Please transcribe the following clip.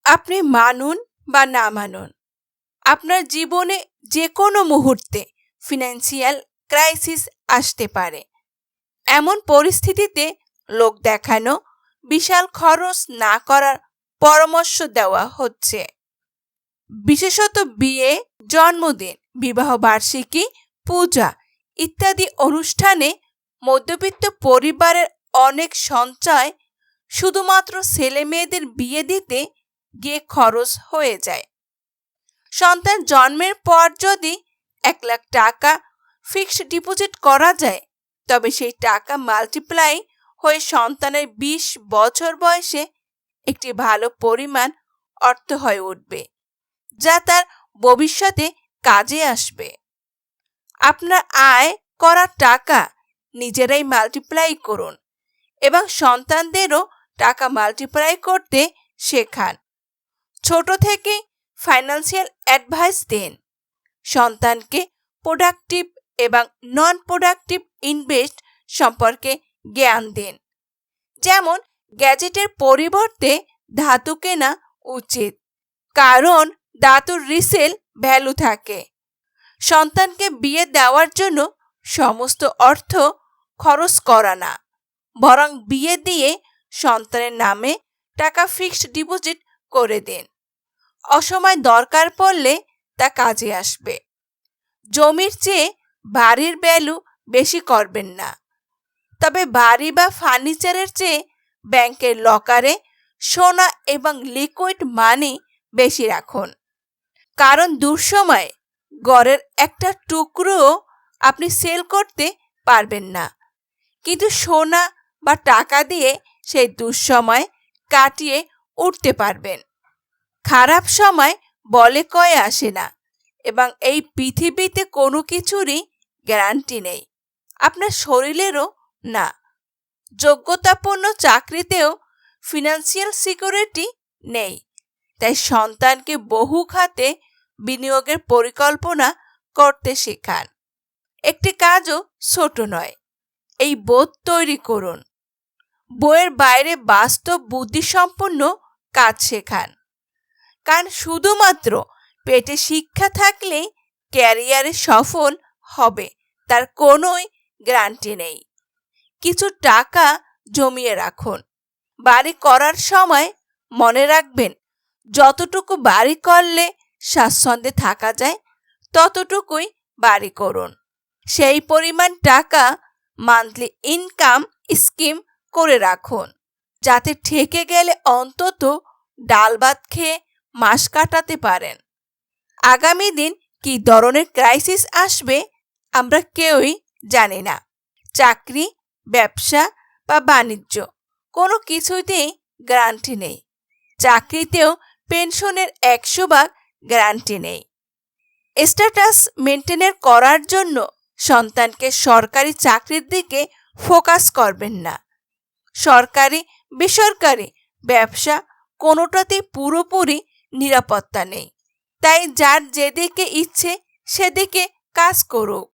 আপনি মানুন বা না মানুন, আপনার জীবনে যে কোনো মুহূর্তে ফিনান্সিয়াল ক্রাইসিস আসতে পারে। এমন পরিস্থিতিতে লোক দেখানো, বিশাল খরচ না করার পরামর্শ দেওয়া হচ্ছে। বিশেষত বিয়ে, জন্মদিন, বিবাহ বার্ষিকী, পূজা ইত্যাদি অনুষ্ঠানে মধ্যবিত্ত পরিবারের অনেক সঞ্চয় শুধুমাত্র ছেলে মেয়েদের বিয়ে দিতে গিয়ে খরচ হয়ে যায়। সন্তান জন্মের পর যদি 1,00,000 টাকা ফিক্সড ডিপোজিট করা যায়, তবে সেই টাকা মাল্টিপ্লাই হয়ে সন্তানের 20 বছর বয়সে একটি ভালো পরিমাণ অর্থ হয়ে উঠবে, যা তার ভবিষ্যতে কাজে আসবে। আপনার আয় করা টাকা নিজেরাই মাল্টিপ্লাই করুন এবং সন্তানদেরও টাকা মাল্টিপ্লাই করতে শেখান। ছোট থেকে ফাইন্যান্সিয়াল অ্যাডভাইস দেন। সন্তানকে প্রোডাক্টিভ এবং নন প্রোডাক্টিভ ইনভেস্ট সম্পর্কে জ্ঞান দিন। যেমন গ্যাজেটের পরিবর্তে ধাতু কেনা উচিত, কারণ ধাতুর রিসেল ভ্যালু থাকে। সন্তানকে বিয়ে দেওয়ার জন্য সমস্ত অর্থ খরচ করা না, বরং বিয়ে দিয়ে সন্তানের নামে টাকা ফিক্সড ডিপোজিট করে দিন। অসময় দরকার পড়লে তা কাজে আসবে। জমির চেয়ে বাড়ির ভ্যালু বেশি করবেন না, তবে বাড়ি বা ফার্নিচারের চেয়ে ব্যাংকের লকারে সোনা এবং লিকুইড মানি বেশি রাখুন, কারণ দুঃসময়ে ঘরের একটা টুকরোও আপনি সেল করতে পারবেন না, কিন্তু সোনা বা টাকা দিয়ে সেই দুঃসময় কাটিয়ে উঠতে পারবেন। খারাপ সময় বলে কয়ে আসে না এবং এই পৃথিবীতে কোনো কিছুরই গ্যারান্টি নেই, আপনার শরীরেরও না। যোগ্যতাপূর্ণ চাকরিতেও ফিনান্সিয়াল সিকিউরিটি নেই, তাই সন্তানকে বহু খাতে বিনিয়োগের পরিকল্পনা করতে শেখান। একটি কাজও ছোট নয়, এই বোধ তৈরি করুন। বইয়ের বাইরে বাস্তব বুদ্ধিসম্পন্ন কাজ শেখান, কারণ শুধুমাত্র পেটে শিক্ষা থাকলেই ক্যারিয়ারে সফল হবে তার কোনোই গ্যারান্টি নেই। কিছু টাকা জমিয়ে রাখুন। বাড়ি করার সময় মনে রাখবেন, যতটুকু বাড়ি করলে স্বাচ্ছন্দ্যে থাকা যায় ততটুকুই বাড়ি করুন। সেই পরিমাণ টাকা মান্থলি ইনকাম স্কিম করে রাখুন, যাতে ঠেকে গেলে অন্তত ডাল ভাত খেয়ে মাস কাটাতে পারেন। আগামী দিন কি ধরনের ক্রাইসিস আসবে আমরা কেউই জানি না। চাকরি, ব্যবসা বা বাণিজ্য কোনো কিছুতেই গ্যারান্টি নেই। চাকরিতেও পেনশনের 100% গ্যারান্টি নেই। স্ট্যাটাস মেনটেন করার জন্য সন্তানকে সরকারি চাকরির দিকে ফোকাস করবেন না। সরকারি, বেসরকারি, ব্যবসা কোনোটাতেই পুরোপুরি নিরাপত্তা নেই, তাই যার যেদিকে ইচ্ছে সেদিকে কাজ করুক।